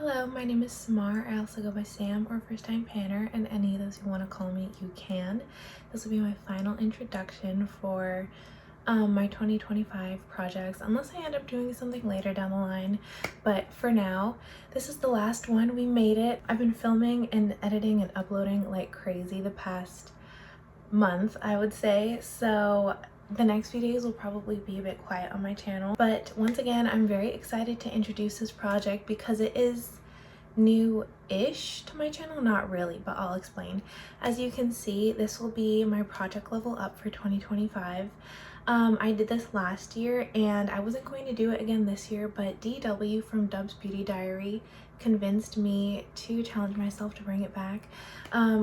Hello, my name is Samar. I also go by Sam or First Time Panner, and any of those who want to call me, you can. This will be my final introduction for my 2025 projects, unless I end up doing something later down the line. But for now, this is the last one. We made it. I've been filming and editing and uploading like crazy the past month, I would say. So the next few days will probably be a bit quiet on my channel. But once again, I'm very excited to introduce this project because it is new-ish to my channel. Not really, but I'll explain. As you can see, this will be my project level up for 2025. I did this last year and I wasn't going to do it again this year, but DW from Dub's Beauty Diary convinced me to challenge myself to bring it back.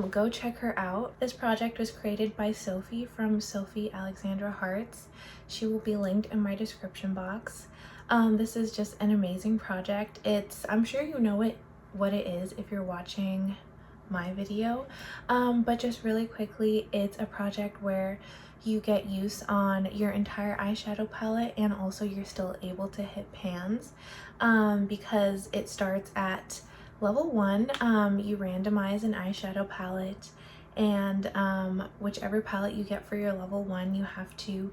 Go check her out. This project was created by Sophie from Sophie Alexandra Hearts. She will be linked in my description box. This is just an amazing project. I'm sure you know what it is if you're watching my video, but just really quickly, it's a project where you get use on your entire eyeshadow palette and also you're still able to hit pans because it starts at level 1. You randomize an eyeshadow palette, and whichever palette you get for your level 1, you have to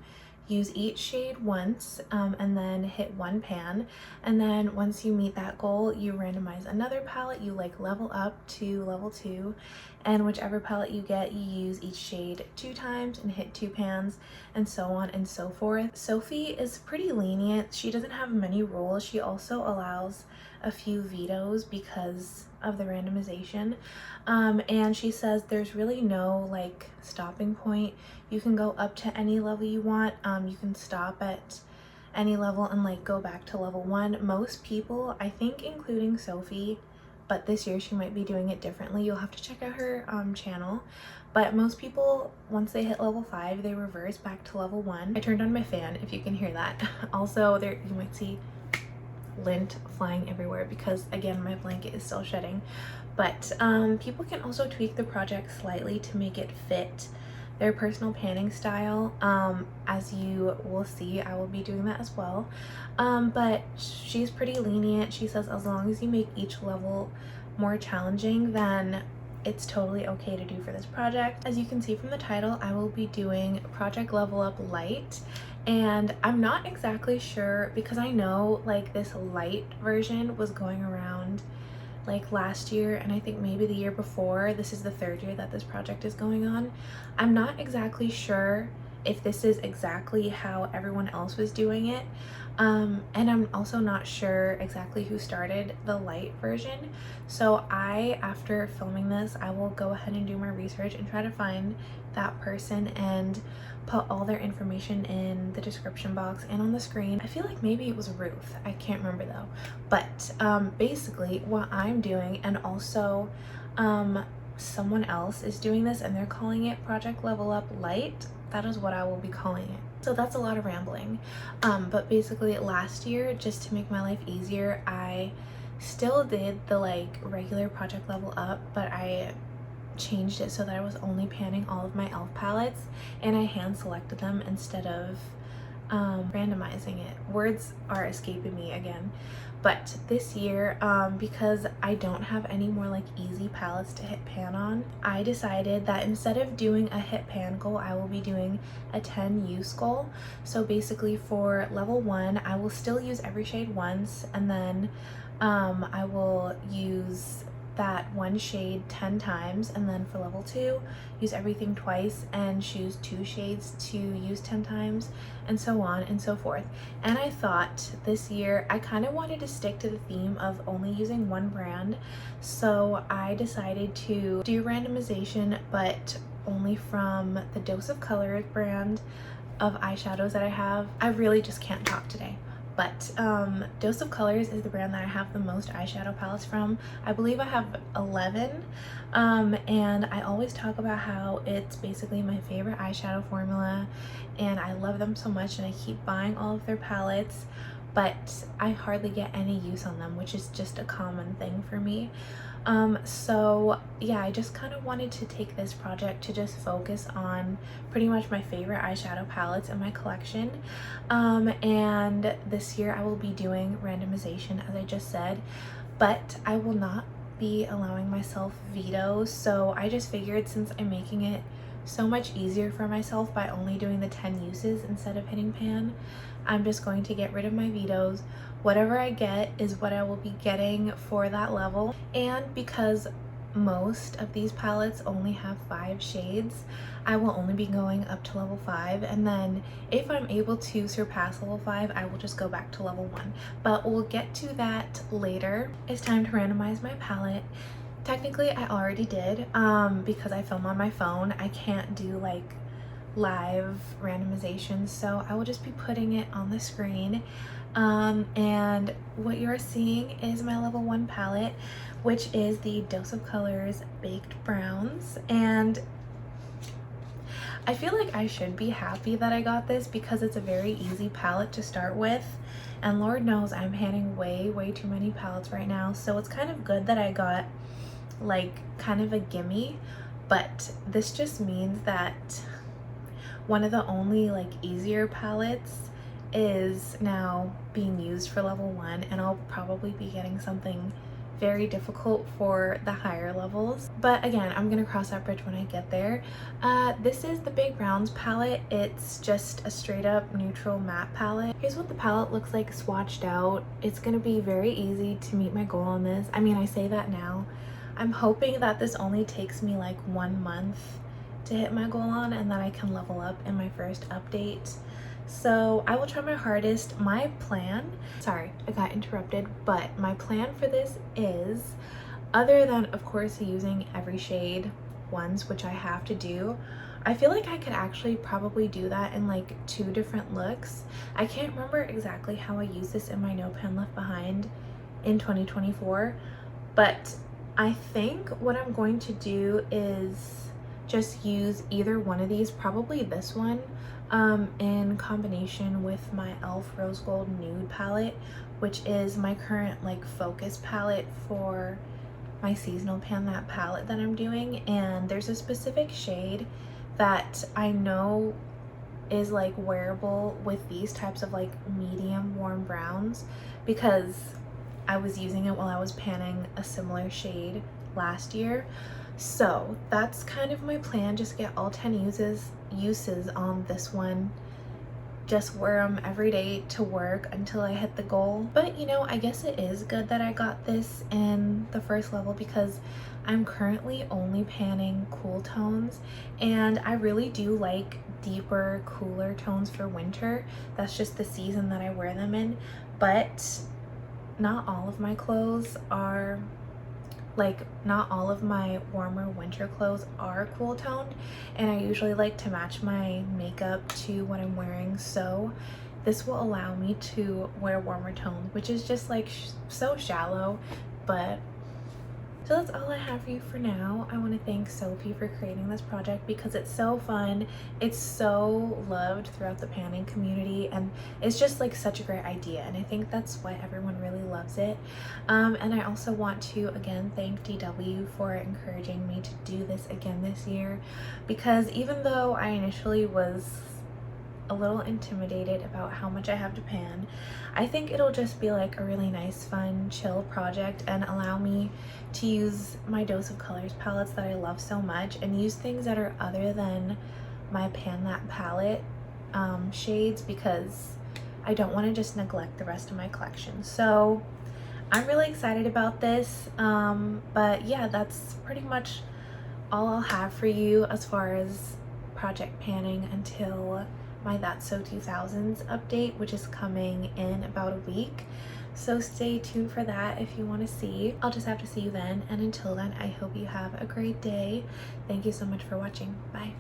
use each shade once and then hit one pan, and then once you meet that goal, you randomize another palette. You like level up to level 2, and whichever palette you get, you use each shade 2 times and hit 2 pans, and so on and so forth. Sophie is pretty lenient. She doesn't have many rules. She also allows a few vetoes because of the randomization, and she says there's really no like stopping point. You can go up to any level you want. You can stop at any level and like go back to level 1. Most people, I think including Sophie, but this year she might be doing it differently. You'll have to check out her channel. But most people, once they hit level 5, they reverse back to level 1. I turned on my fan if you can hear that. Also, there you might see lint flying everywhere because again my blanket is still shedding. But people can also tweak the project slightly to make it fit their personal panning style. As you will see, I will be doing that as well. But she's pretty lenient. She says as long as you make each level more challenging, then it's totally okay to do for this project. As you can see from the title, I will be doing Project Level Up Lite, and I'm not exactly sure because I know like this light version was going around like last year, and I think maybe the year before. This is the 3rd year that this project is going on. I'm not exactly sure if this is exactly how everyone else was doing it, and I'm also not sure exactly who started the light version. So after filming this, I will go ahead and do my research and try to find that person and put all their information in the description box and on the screen. I feel like maybe it was Ruth, I can't remember though. But basically what I'm doing, and also someone else is doing this and they're calling it Project Level Up Lite, that is what I will be calling it. So that's a lot of rambling. But basically last year, just to make my life easier, I still did the like regular Project Level Up, but I changed it so that I was only panning all of my e.l.f. palettes, and I hand selected them instead of randomizing it. Words are escaping me again. But this year, because I don't have any more like easy palettes to hit pan on, I decided that instead of doing a hit pan goal, I will be doing a 10 use goal. So basically for level 1, I will still use every shade once, and then I will use that one shade 10 times, and then for level 2, use everything twice and choose 2 shades to use 10 times, and so on and so forth. And I thought this year I kind of wanted to stick to the theme of only using one brand, so I decided to do randomization, but only from the Dose of Colors brand of eyeshadows that I have. I really just can't talk today. But Dose of Colors is the brand that I have the most eyeshadow palettes from. I believe I have 11, and I always talk about how it's basically my favorite eyeshadow formula, and I love them so much, and I keep buying all of their palettes, but I hardly get any use on them, which is just a common thing for me. So yeah, I just kind of wanted to take this project to just focus on pretty much my favorite eyeshadow palettes in my collection, and this year I will be doing randomization, as I just said. but I will not be allowing myself vetoes. So I just figured, since I'm making it so much easier for myself by only doing the 10 uses instead of hitting pan, I'm just going to get rid of my vetoes. Whatever I get is what I will be getting for that level. And because most of these palettes only have 5 shades, I will only be going up to level 5, and then if I'm able to surpass level 5, I will just go back to level 1, but we'll get to that later. It's time to randomize my palette. Technically I already did, because I film on my phone. I can't do like live randomization, so I will just be putting it on the screen. And what you're seeing is my level 1 palette, which is the Dose of Colors Baked Browns. And I feel like I should be happy that I got this because it's a very easy palette to start with, and Lord knows I'm handing way too many palettes right now, so it's kind of good that I got like kind of a gimme. But this just means that one of the only like easier palettes is now being used for level 1, and I'll probably be getting something very difficult for the higher levels. But again, I'm gonna cross that bridge when I get there. This is the Big Browns palette. It's just a straight up neutral matte palette. Here's what the palette looks like swatched out. It's gonna be very easy to meet my goal on this. I mean, I say that now. I'm hoping that this only takes me like 1 month to hit my goal on, and then I can level up in my first update. So I will try my hardest. My plan, sorry, I got interrupted, but my plan for this is, other than of course using every shade once, which I have to do, I feel like I could actually probably do that in like 2 different looks. I can't remember exactly how I use this in my No Pen Left Behind in 2024, but I think what I'm going to do is just use either one of these, probably this one, in combination with my e.l.f. Rose Gold Nude palette, which is my current like focus palette for my seasonal pan that palette that I'm doing. And there's a specific shade that I know is like wearable with these types of like medium warm browns, because I was using it while I was panning a similar shade last year. So that's kind of my plan, just get all 10 uses on this one, just wear them every day to work until I hit the goal. But you know, I guess it is good that I got this in the first level, because I'm currently only panning cool tones, and I really do like deeper, cooler tones for winter. That's just the season that I wear them in. But not all of my clothes are like, not all of my warmer winter clothes are cool toned, and I usually like to match my makeup to what I'm wearing, so this will allow me to wear warmer tones, which is just like so shallow. But so that's all I have for you for now. I want to thank Sophie for creating this project because it's so fun. It's so loved throughout the panning community, and it's just like such a great idea, and I think that's why everyone really loves it. And I also want to again thank DW for encouraging me to do this again this year, because even though I initially was a little intimidated about how much I have to pan, I think it'll just be like a really nice, fun, chill project and allow me to use my Dose of Colors palettes that I love so much, and use things that are other than my Pan That palette shades, because I don't want to just neglect the rest of my collection. So I'm really excited about this. But yeah, that's pretty much all I'll have for you as far as project panning until my That's So 2000s update, which is coming in about a week. So stay tuned for that if you want to see. I'll just have to see you then, and until then, I hope you have a great day. Thank you so much for watching. Bye.